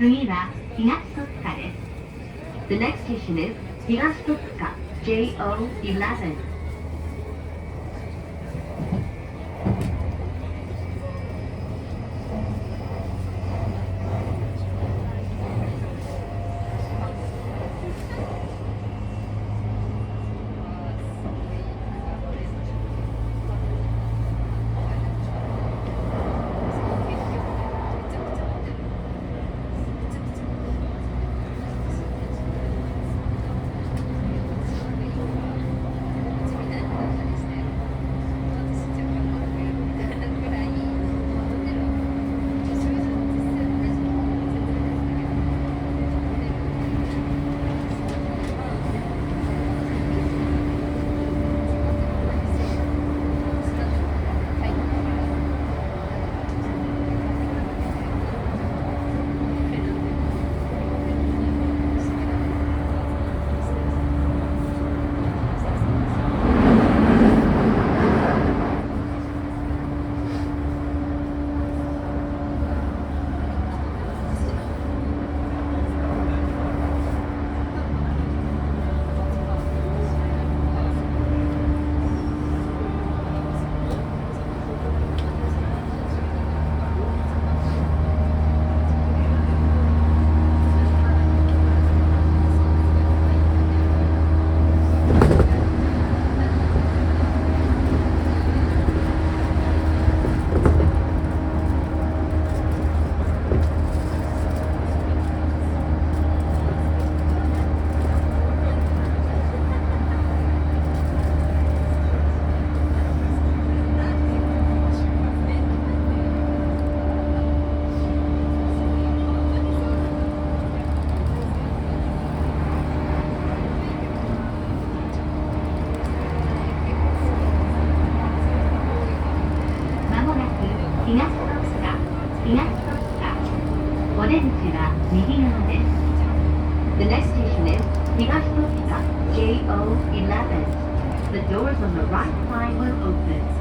次は東戸塚です。The next station is 東戸塚 JO11. お出口は右側です。The next station is 東戸塚 JO11. The doors on the right side will open.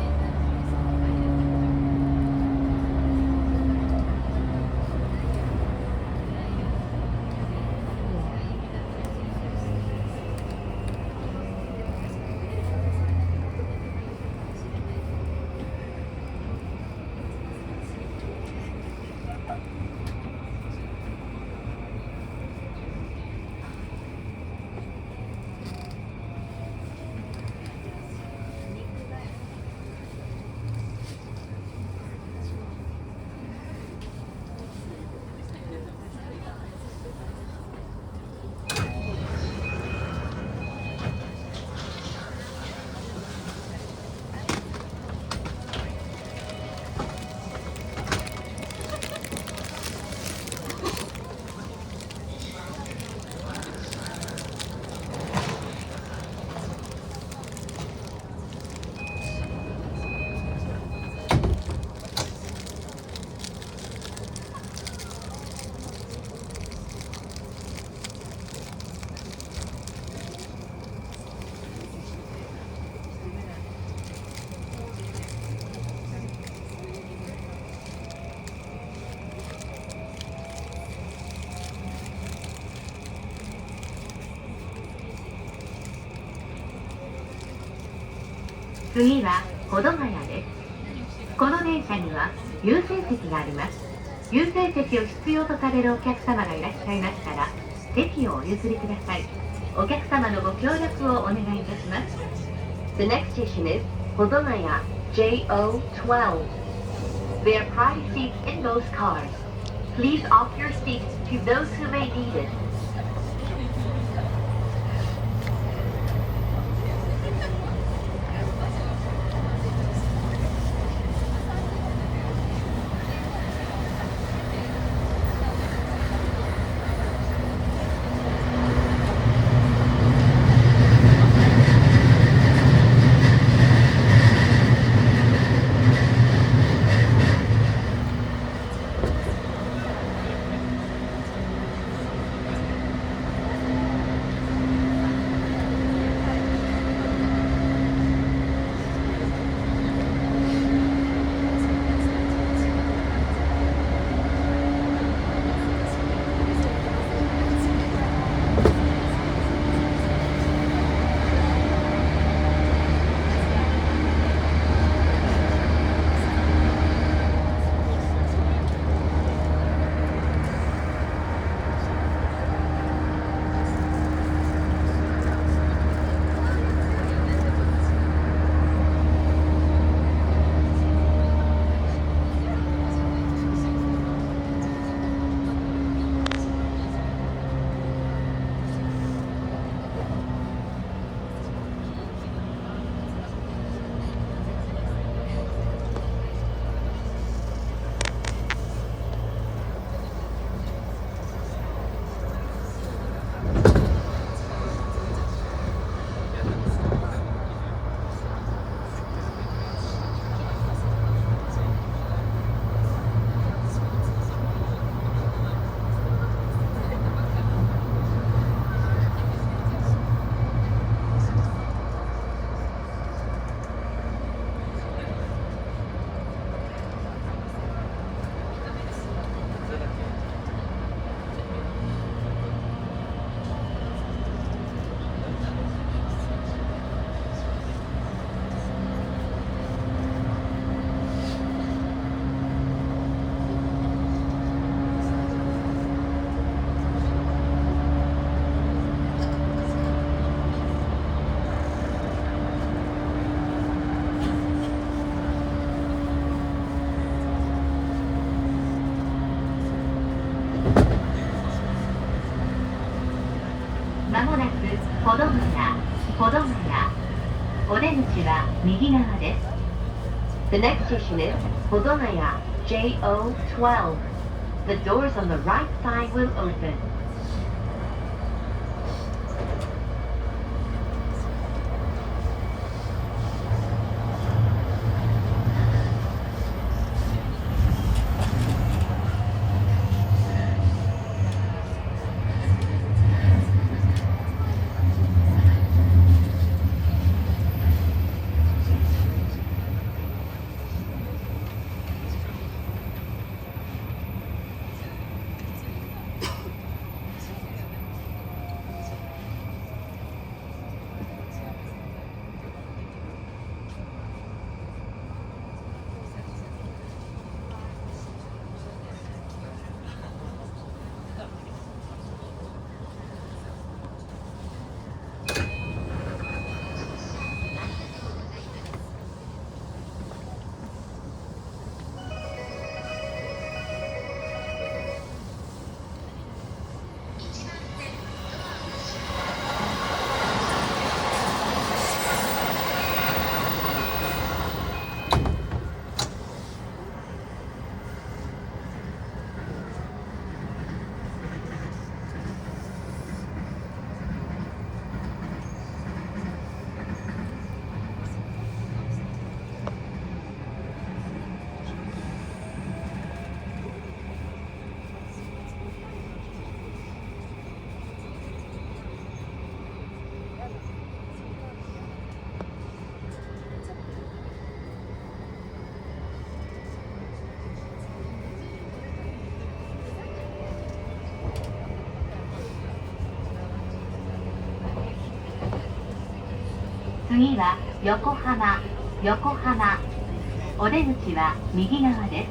次は保土ヶ谷です。この電車には優先席があります。優先席を必要とされるお客様がいらっしゃいましたら、席をお譲りください。お客様のご協力をお願いいたします。The next station is 保土ヶ谷 JO12. There are private seats in those cars. Please offer your seats to those who may need it. 「もなく保土ヶ谷お出口は右側です。The next station is 保土ヶ谷 JO12. The doors on the right side will open. 次は横浜お出口は右側です。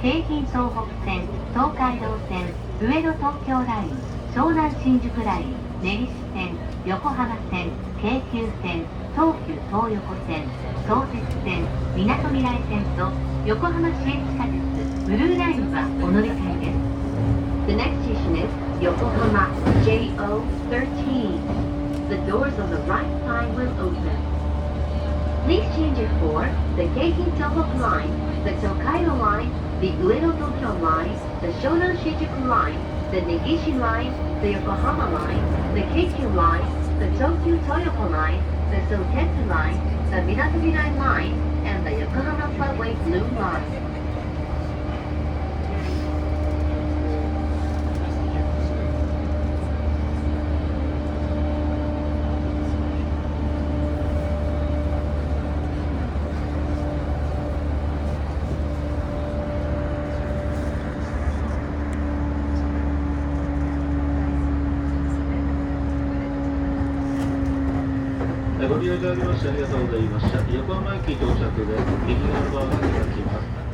京浜東北線、東海道線、上野東京ライン、湘南新宿ライン、根岸線、横浜線、京急線、東急東横線、相鉄線、みなとみらい線と横浜市営地下鉄ブルーラインはお乗り換えです。The next station is 横浜 JO13. The doors on the right side will open. Please change it for the Keihin Tohoku Line, the Tokaido Line, the Ueno Tokyo Line, the Shonan Shinjuku Line, the Negishi Line, the Yokohama Line, the Keikyu Line, the Tokyu Toyoko Line, the Sotetsu Line, the Minatomirai Line, and the Yokohama Subway Blue Line. ご利用いただきましてありがとうございました。横浜駅到着で右側のドアが開きます。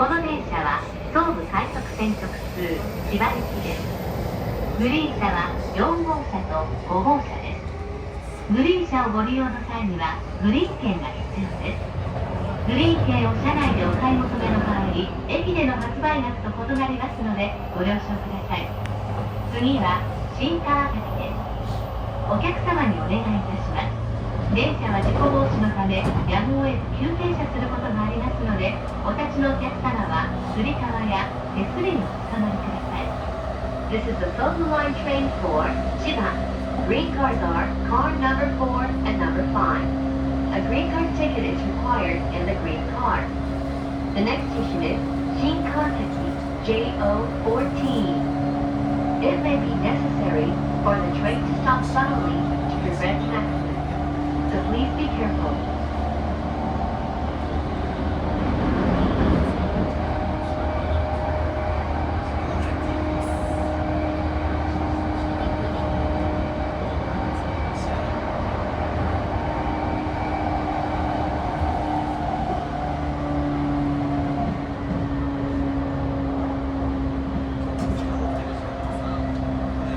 この電車は東武快速線直通千葉行きです。グリーン車は4号車と5号車です。グリーン車をご利用の際にはグリーン券が必要です。グリーン券を車内でお買い求めの場合、駅での発売額と異なりますのでご了承ください。次は新川崎です。お客様にお願いいたします。電車は事故防止のためやむを得ず急停車することがありますので、お立ちのお客様はつり革や手すりにおつかまりください。This is the Sohu Line train for Chiba. Green cards are car number 4 and number 5. A green card ticket is required in the green car. The next station is Shinkawasaki JO14. It may be necessary for the train to stop suddenly to prevent an accident, so please be careful. はい、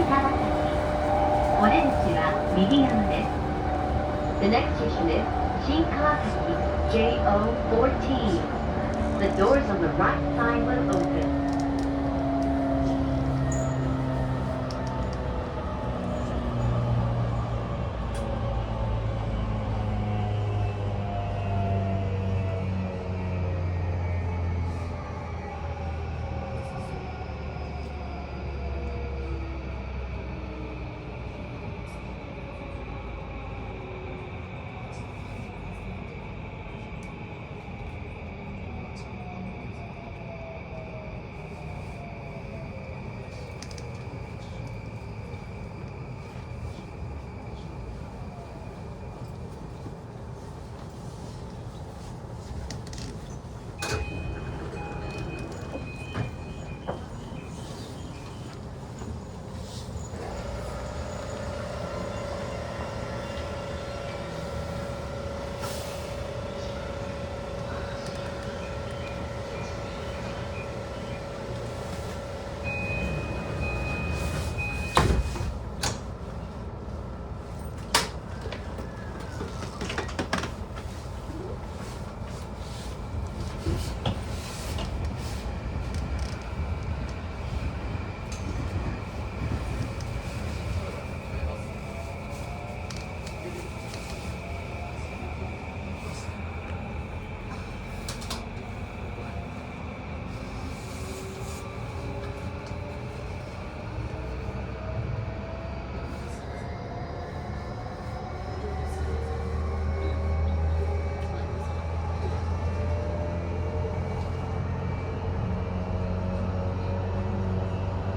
新川崎。お出口は右側です。The next station is 新川崎 JO14. The doors on the right side will open.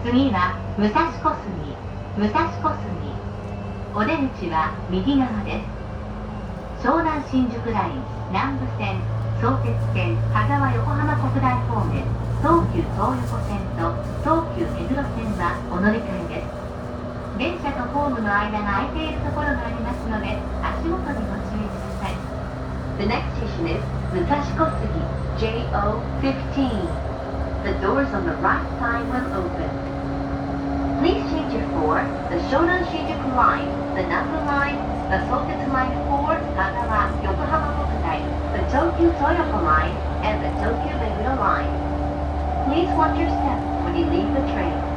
次は武蔵小杉。武蔵小杉。お出口は右側です。湘南新宿ライン、南武線、相鉄線、羽沢横浜国大方面、東急東横線と東急目黒線はお乗り換えです。電車とホームの間が空いているところがありますので、足元にご注意ください。The next station is 武蔵小杉 JO15. The doors on the right side will open. Please change it for the Shonan Shinjuku Line, the Nanbu Line, the Sotetsu Line 4 Kagawa Yokohama Kokudai, the Tokyu Toyoko Line, and the Tokyu Meguro Line. Please watch your step when you leave the train.